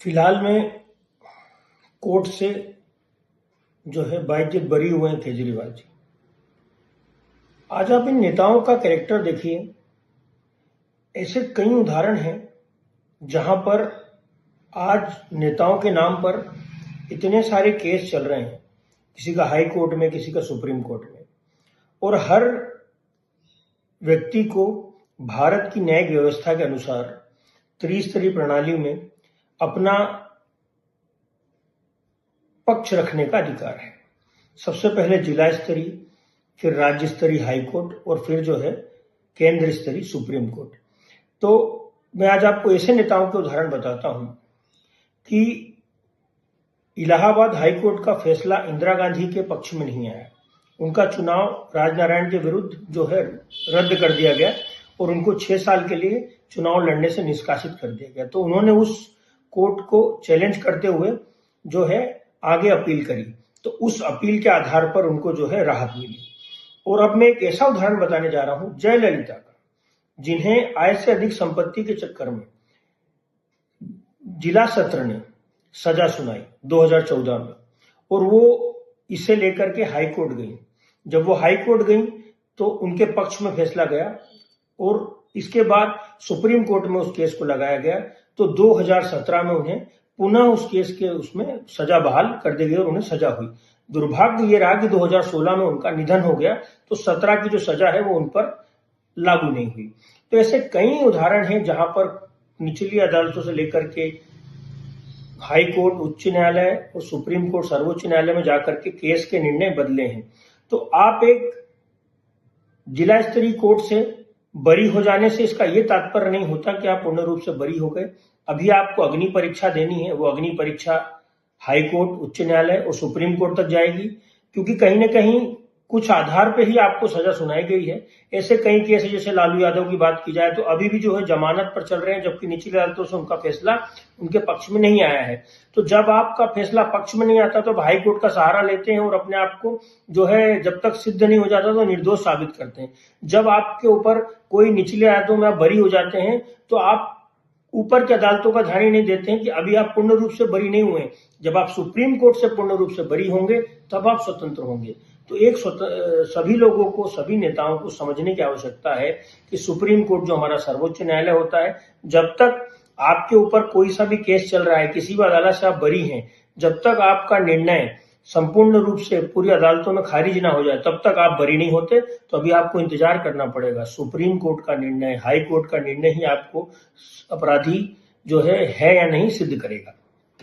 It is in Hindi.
फिलहाल में कोर्ट से जो है बाइज्जत बरी हुए हैं केजरीवाल जी। आज आप इन नेताओं का कैरेक्टर देखिए। ऐसे कई उदाहरण हैं जहां पर आज नेताओं के नाम पर इतने सारे केस चल रहे हैं, किसी का हाई कोर्ट में, किसी का सुप्रीम कोर्ट में, और हर व्यक्ति को भारत की न्यायिक व्यवस्था के अनुसार त्रिस्तरीय प्रणाली में अपना पक्ष रखने का अधिकार है। सबसे पहले जिला स्तरीय, फिर राज्य स्तरीय हाई कोर्ट और फिर जो है केंद्र स्तरीय सुप्रीम कोर्ट। तो मैं आज आपको ऐसे नेताओं के उदाहरण बताता हूं कि इलाहाबाद हाई कोर्ट का फैसला इंदिरा गांधी के पक्ष में नहीं आया। उनका चुनाव राजनारायण के विरुद्ध जो है रद्द कर दिया गया और उनको 6 साल के लिए चुनाव लड़ने से निष्कासित कर दिया गया। तो उन्होंने उस कोर्ट को चैलेंज करते हुए जो है आगे अपील करी, तो उस अपील के आधार पर उनको जो है राहत मिली। और अब मैं एक ऐसा उदाहरण बताने जा रहा हूं जयललिता का, जिन्हें आय से अधिक संपत्ति के चक्कर में जिला सत्र ने सजा सुनाई 2014 में, और वो इसे लेकर के हाई कोर्ट गई। जब वो हाई कोर्ट गई तो उनके पक्ष में फैसला गया और इसके बाद सुप्रीम कोर्ट में उस केस को लगाया गया। तो 2017 में उन्हें पुनः उस केस के उसमें सजा बहाल कर दी गई और उन्हें सजा हुई। दुर्भाग्य ये रहा कि 2016 में उनका निधन हो गया, तो 17 की जो सजा है वो उन पर लागू नहीं हुई। तो ऐसे कई उदाहरण हैं जहां पर निचली अदालतों से लेकर के हाई कोर्ट, उच्च न्यायालय और सुप्रीम कोर्ट, सर्वोच्च न्यायालय में जाकर के केस के निर्णय बदले हैं। तो आप एक जिला स्तरीय कोर्ट से बरी हो जाने से इसका यह तात्पर्य नहीं होता कि आप पूर्ण रूप से बरी हो गए। अभी आपको अग्नि परीक्षा देनी है। वो अग्नि परीक्षा हाई कोर्ट, उच्च न्यायालय और सुप्रीम कोर्ट तक जाएगी, क्योंकि कहीं ना कहीं कुछ आधार पे ही आपको सजा सुनाई गई है। ऐसे कई केस है, जैसे लालू यादव की बात की जाए तो अभी भी जो है जमानत पर चल रहे हैं, जबकि निचली अदालतों से उनका फैसला उनके पक्ष में नहीं आया है। तो जब आपका फैसला पक्ष में नहीं आता तो हाई कोर्ट का सहारा लेते हैं और अपने आप को जो है जब तक सिद्ध नहीं हो जाता तो निर्दोष साबित करते हैं। जब आपके ऊपर कोई निचली अदालतों में आप बरी हो जाते हैं तो आप ऊपर की अदालतों का ध्यान ही नहीं देते हैं कि अभी आप पूर्ण रूप से बरी नहीं हुए। जब आप सुप्रीम कोर्ट से पूर्ण रूप से बरी होंगे तब आप स्वतंत्र होंगे। तो एक सभी लोगों को, सभी नेताओं को समझने की आवश्यकता है कि सुप्रीम कोर्ट जो हमारा सर्वोच्च न्यायालय होता है, जब तक आपके ऊपर कोई सा भी केस चल रहा है, किसी भी अदालत से आप बरी हैं, जब तक आपका निर्णय संपूर्ण रूप से पूरी अदालतों में खारिज ना हो जाए तब तक आप बरी नहीं होते। तो अभी आपको इंतजार करना पड़ेगा। सुप्रीम कोर्ट का निर्णय, हाई कोर्ट का निर्णय ही आपको अपराधी जो है या नहीं सिद्ध करेगा।